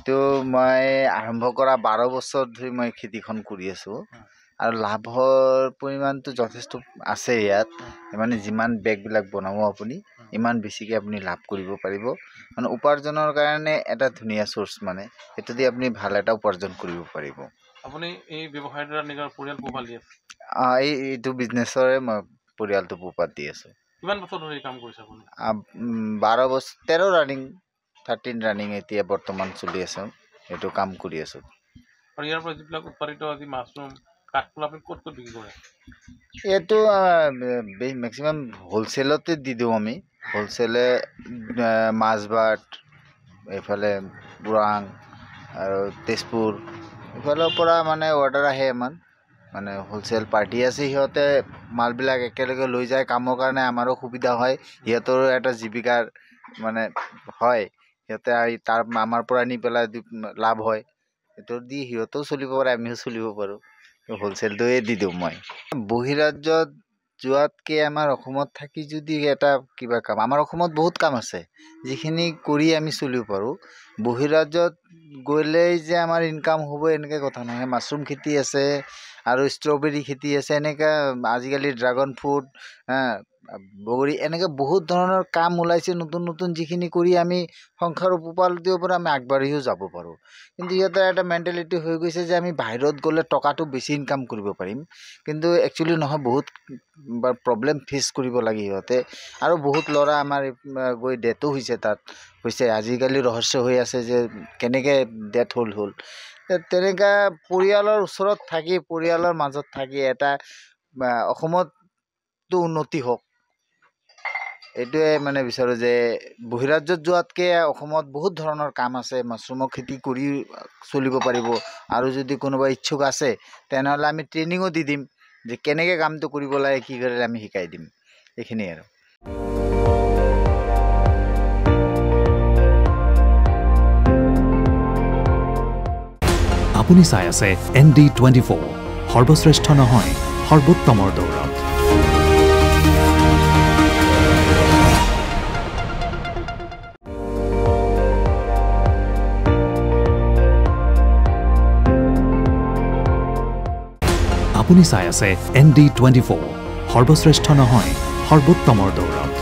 এইটো মই আৰম্ভ কৰা 12 বছৰ ধৰি মই খেতিখন কৰি আছো আৰু লাভৰ পৰিমাণটো যথেষ্ট আছে ইয়াত মানে যিমান বেগবিলাক বনাব আপুনি ইমান বেছিকৈ আপুনি লাভ কৰিব পাৰিব মানে উপাৰ্জনৰ কাৰণে এটা ধুনীয়া সোৰ্স মানে এটো দি আপুনি ভাল এটা উপাৰ্জন কৰিব পাৰিব আপুনি এই ব্যৱসায়ৰ দ্বাৰা নিজৰ পৰিয়াল পোহপাল দি আছে এইটো বিজনেছৰে মই পৰিয়ালটো পোহপাল দি আছো কিমান বছৰ ধৰি কাম কৰিছে আপুনি 12 বছৰ 13 ৰানিং 13 ৰানিং এতিয়া বৰ্তমান চলি আছে এটো কাম কৰি আছো আৰু ইয়াৰ পৰা যিবিলাক উৎপাদিত আজি মাছৰুম কাঠফুলা আপুনি ক'ত বিক্ৰী কৰে এটো ম্যাক্সিমাম হোলসেলতে দি দিও আমি হোলসেলে মাছবাট এফালে বুৰাং আৰু তেজপুৰ এফালৰ পৰা মানে অৰ্ডাৰ আহে মানে হোলসেল পাৰ্টি আছে সিহঁতে মালবিলাক একেলগে লৈ যায় কামৰ কাৰণে আমাৰো সুবিধা হয় সিহঁতৰ এটা জীৱিকাৰ মানে হয় সিহঁতে তাৰ আমাৰ পৰা নি পেলাই লাভ হয় এটো দি সিহঁতেও চলিব পাৰে আমিও চলিব পাৰো হোলসেলটোৱে দি দিও মই বহিৰাজ্যত যোৱাতকে আমাৰ অসমত থাকি যদি এটা কিবা কাম আমাৰ অসমত বহুত কাম আছে যিখিনি কৰি আমি চলিব পাৰো বহিৰাজ্যত গলেই যে আমাৰ ইনকাম হ'ব এনেকে কথা নহয় মাছৰুম খেতি আছে আৰু ষ্ট্ৰবেৰী খেতি আছে এনেকা আজিকালি ড্ৰাগন ফ্ৰুট বগৰী এনেকে বহুত ধৰণৰ কাম ওলাইছে নতুন নতুন যিখিনি কৰি আমি সংসাৰ পোহপাল দিবৰ পৰা আমি আগবাঢ়িও যাব পাৰো কিন্তু ইয়াতে এটা মেন্টালিটি হৈ গৈছে যে আমি বাহিৰত গ'লে টকাটো বেছি ইনকাম কৰিব পাৰিম কিন্তু একচুয়ালি নহয় বহুত প্ৰবলেম ফেস কৰিব লাগে ইহঁতে আৰু বহুত ল'ৰা আমাৰ গৈ ডেথো হৈছে তাত হৈছে আজিকালি ৰহস্য হৈ আছে যে কেনেকে ডেথ হ'ল তেনেকা পৰিয়ালৰ ওচৰত থাকি পৰিয়ালৰ মাজত থাকি এটা অসমতো উন্নতি হোক এটোৱে মানে বিচাৰো যে বহিৰাজ্যত যোৱাতকে অসমত বহুত ধৰণৰ কাম আছে মাছৰুমৰ খেতি কৰি চলিব পাৰিব আৰু যদি কোনোবা ইচ্ছুক আছে তেনেহলে আমি ট্ৰেনিংও দি দিম যে কেনেকে কামটো কৰিব লাগে কি কৰিলে আমি শিকাই দিম এইখিনি আৰু আপুনি চাই আছে ND24 সৰ্বশ্ৰেষ্ঠ নহয় সৰ্বোত্তমৰ দৌৰত আপুনি চাই আছে ND24 সৰ্বশ্ৰেষ্ঠ নহয় সৰ্বোত্তমৰ দৌৰত